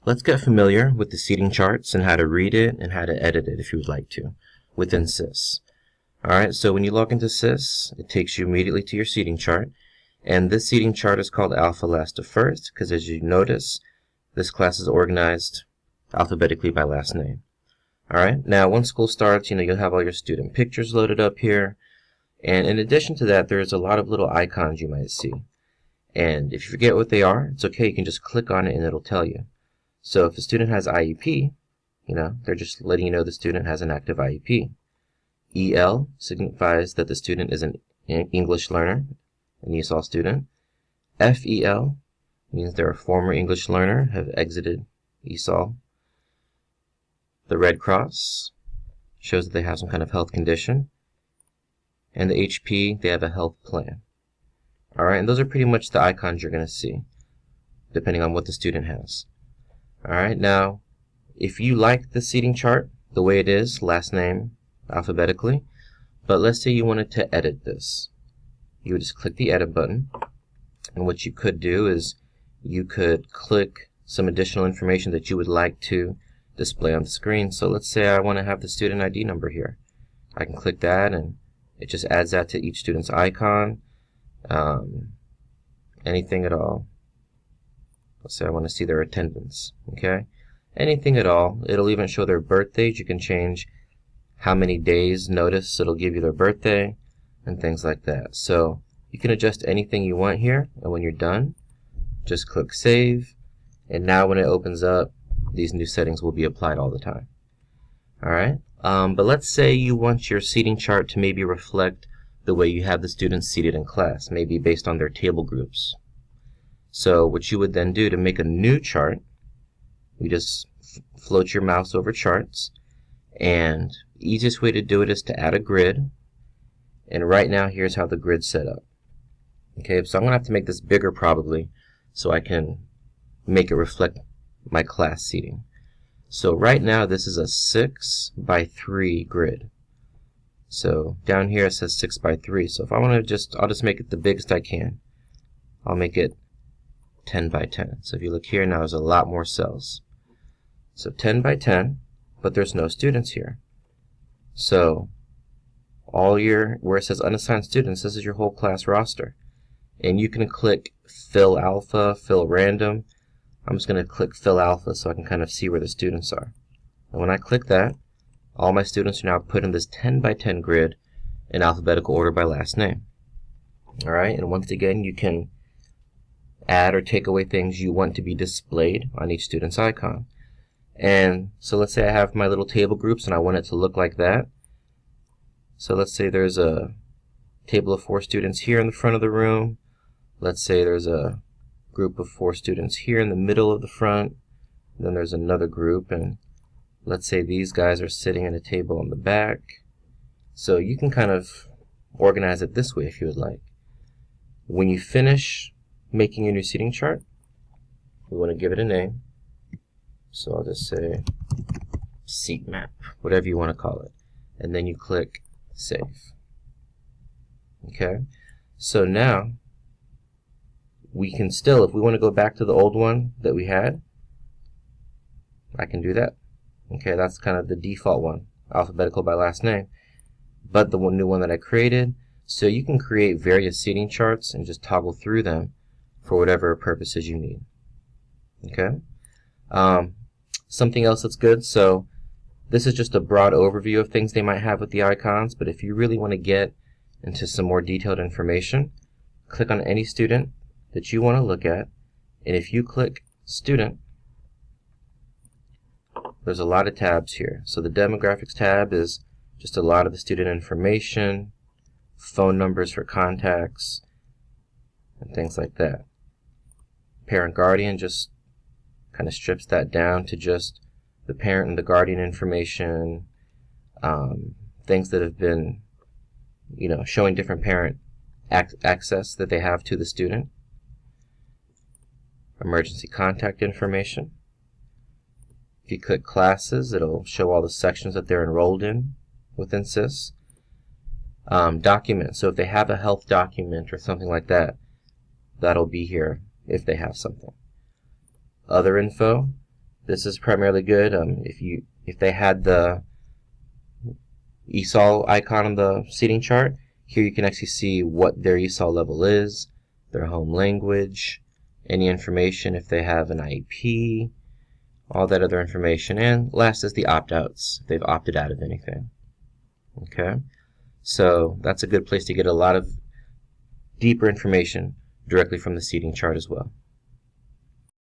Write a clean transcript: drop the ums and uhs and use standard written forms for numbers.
Let's get familiar with the seating charts and how to read it and how to edit it if you would like to within SIS. Alright, so when you log into SIS, it takes you immediately to your seating chart. And this seating chart is called Alpha Last to First because, as you notice, this class is organized alphabetically by last name. Alright, now once school starts, you'll have all your student pictures loaded up here. And in addition to that, there's a lot of little icons you might see. And if you forget what they are, it's okay, you can just click on it and it'll tell you. So if a student has IEP, they're just letting you know the student has an active IEP. EL signifies that the student is an English learner, an ESOL student. FEL means they're a former English learner, have exited ESOL. The Red Cross shows that they have some kind of health condition. And the HP, they have a health plan. Alright, and those are pretty much the icons you're going to see, depending on what the student has. Alright, now, if you like the seating chart the way it is, last name alphabetically, but let's say you wanted to edit this, you would just click the edit button, and what you could do is you could click some additional information that you would like to display on the screen. So let's say I want to have the student ID number here. I can click that and it just adds that to each student's icon. Anything at all. Let's say I want to see their attendance. Okay, anything at all. It'll even show their birthdays. You can change how many days notice it'll give you their birthday and things like that. So you can adjust anything you want here, and when you're done, just click save, and now when it opens up, these new settings will be applied all the time. Alright, but let's say you want your seating chart to maybe reflect the way you have the students seated in class, maybe based on their table groups. So what you would then do to make a new chart, you just float your mouse over charts, and the easiest way to do it is to add a grid. And right now, here's how the grid's set up. Okay, so I'm going to have to make this bigger probably so I can make it reflect my class seating. So right now, this is a 6 by 3 grid. So down here it says 6 by 3. So if I want to I'll just make it the biggest I can. I'll make it 10 by 10. So if you look here now, there's a lot more cells. So 10 by 10, but there's no students here. So where it says unassigned students, this is your whole class roster. And you can click fill alpha, fill random. I'm just going to click fill alpha so I can kind of see where the students are. And when I click that, all my students are now put in this 10 by 10 grid in alphabetical order by last name. Alright, and once again, you can add or take away things you want to be displayed on each student's icon. And so let's say I have my little table groups and I want it to look like that. So let's say there's a table of 4 students here in the front of the room. Let's say there's a group of 4 students here in the middle of the front. Then there's another group, and let's say these guys are sitting at a table on the back. So you can kind of organize it this way if you would like. When you finish making your new seating chart, we want to give it a name. So I'll just say seat map, whatever you want to call it. And then you click save. Okay, so now we can still, if we want to go back to the old one that we had, I can do that. Okay, that's kind of the default one, alphabetical by last name. But the new one that I created, so you can create various seating charts and just toggle through them for whatever purposes you need. Okay, something else that's good, so this is just a broad overview of things they might have with the icons, but if you really want to get into some more detailed information, click on any student that you want to look at, and if you click student, there's a lot of tabs here. So the demographics tab is just a lot of the student information, phone numbers for contacts, and things like that. Parent guardian just kind of strips that down to just the parent and the guardian information, things that have been, showing different parent access that they have to the student. Emergency contact information. If you click classes, it'll show all the sections that they're enrolled in within SIS. Documents, so if they have a health document or something like that, that'll be here if they have something. Other info, This is primarily good if they had the ESOL icon on the seating chart. Here you can actually see what their ESOL level is, their home language, any information if they have an IEP, all that other information, and last is the opt-outs, if they've opted out of anything. Okay, so that's a good place to get a lot of deeper information directly from the seating chart as well.